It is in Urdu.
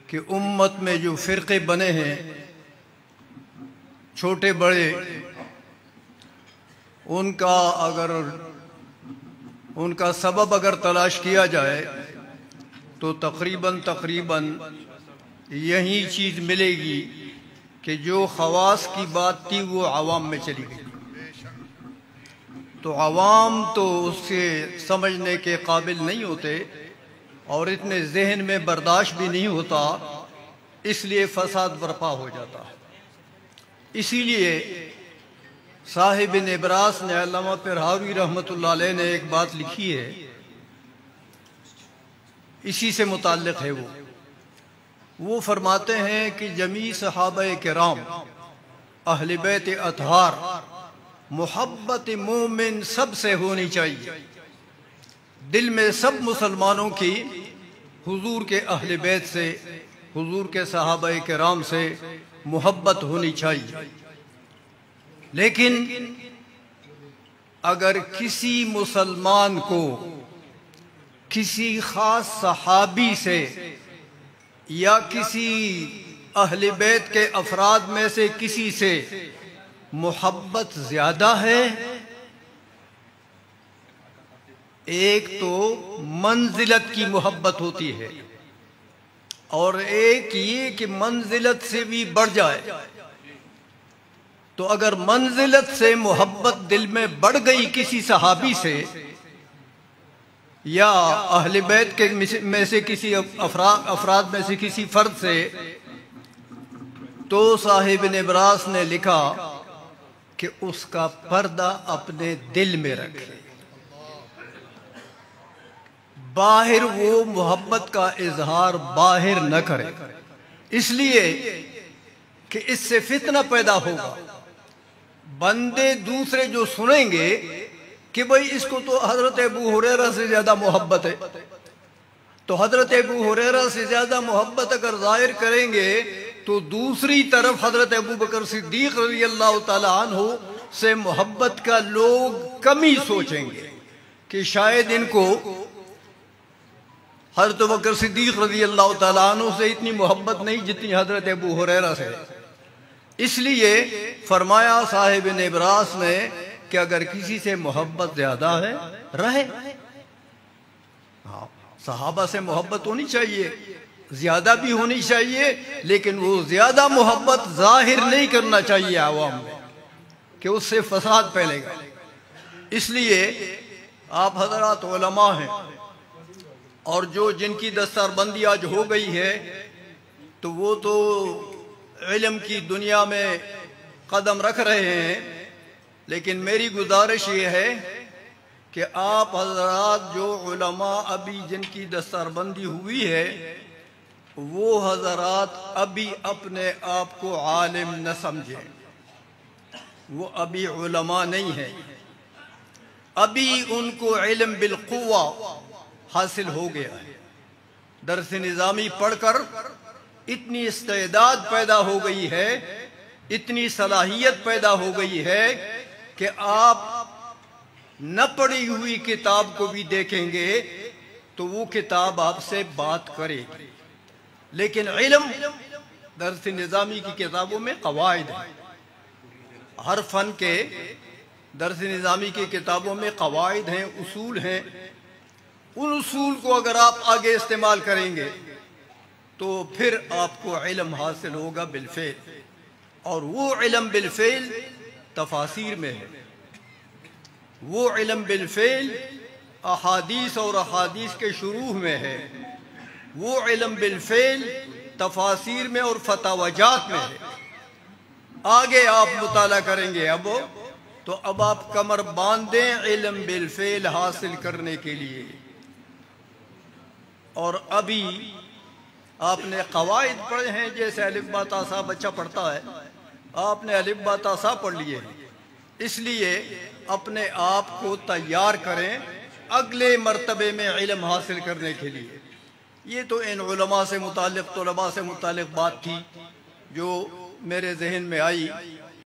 کہ امت میں جو فرقے بنے ہیں چھوٹے بڑے، ان کا سبب اگر تلاش کیا جائے تو تقریباً یہی چیز ملے گی کہ جو خواص کی بات تھی وہ عوام میں چلی گئی، تو عوام تو اس سے سمجھنے کے قابل نہیں ہوتے اور اتنے ذہن میں برداشت بھی نہیں ہوتا، اس لیے فساد برپا ہو جاتا ہے۔ اسی لیے صاحب نبراس نے، علامہ پرہاوی رحمۃ اللہ علیہ نے ایک بات لکھی ہے، اسی سے متعلق ہے۔ وہ فرماتے ہیں کہ جمیع صحابہ کرام، اہل بیت اطہار، محبت مومن سب سے ہونی چاہیے، دل میں سب مسلمانوں کی حضور کے اہل بیت سے، حضور کے صحابہ کرام سے محبت ہونی چاہیے۔ لیکن اگر کسی مسلمان کو کسی خاص صحابی سے یا کسی اہل بیت کے افراد میں سے کسی سے محبت زیادہ ہے، ایک تو منزلت کی محبت ہوتی ہے اور ایک یہ کہ منزلت سے بھی بڑھ جائے، تو اگر منزلت سے محبت دل میں بڑھ گئی کسی صحابی سے یا اہل بیت کے میں سے کسی افراد میں سے کسی فرد سے، تو صاحب نبراس نے لکھا کہ اس کا پردہ اپنے دل میں رکھے، باہر وہ محبت کا اظہار باہر نہ کرے، اس لیے کہ اس سے فتنہ پیدا ہوگا۔ بندے دوسرے جو سنیں گے کہ بھئی اس کو تو حضرت ابو ہریرہ سے زیادہ محبت ہے، تو حضرت ابو ہریرہ سے زیادہ محبت اگر ظاہر کریں گے تو دوسری طرف حضرت ابو بکر صدیق رضی اللہ تعالیٰ عنہ سے محبت کا لوگ کمی سوچیں گے کہ شاید ان کو حضرت ابو بکر صدیق رضی اللہ تعالیٰ عنہ سے اتنی محبت نہیں جتنی حضرت ابو ہریرہ سے۔ اس لیے فرمایا صاحب نبراس نے کہ اگر کسی سے محبت زیادہ ہے رہے، صحابہ سے محبت ہونی چاہیے، زیادہ بھی ہونی چاہیے، لیکن وہ زیادہ محبت ظاہر نہیں کرنا چاہیے عوام میں کہ اس سے فساد پھیلے گا۔ اس لیے آپ حضرات علماء ہیں اور جن کی دستار بندی آج ہو گئی ہے تو وہ تو علم کی دنیا میں قدم رکھ رہے ہیں، لیکن میری گزارش یہ ہے کہ آپ حضرات جو علماء ابھی جن کی دستار بندی ہوئی ہے، وہ حضرات ابھی اپنے آپ کو عالم نہ سمجھیں، وہ ابھی علماء نہیں ہیں، ابھی ان کو علم بالقوہ حاصل ہو گیا ہے، درس نظامی پڑھ کر اتنی استعداد پیدا ہو گئی ہے، اتنی صلاحیت پیدا ہو گئی ہے کہ آپ نہ پڑھی ہوئی کتاب کو بھی دیکھیں گے تو وہ کتاب آپ سے بات کرے گی، لیکن علم درس نظامی کی کتابوں میں قواعد ہیں، ہر فن کے درس نظامی کی کتابوں میں قواعد ہیں، اصول ہیں، ان اصول کو اگر آپ آگے استعمال کریں گے تو پھر آپ کو علم حاصل ہوگا بالفعل، اور وہ علم بالفعل تفاسیر میں ہے، وہ علم بالفعل احادیث اور احادیث کے شروح میں ہے، وہ علم بالفعل تفاسیر میں اور فتاوجات میں ہے۔ آگے آپ مطالعہ کریں گے تو اب آپ کمر باندھیں علم بالفعل حاصل کرنے کے لیے، اور ابھی آپ نے قواعد پڑھے ہیں، جیسے الف با تا سا بچہ پڑھتا ہے، آپ نے الف با تا سا پڑھ لیے ہیں، اس لیے اپنے آپ کو تیار کریں اگلے مرتبے میں علم حاصل کرنے کے لیے۔ یہ تو ان علماء سے متعلق، طلباء سے متعلق بات تھی جو میرے ذہن میں آئی۔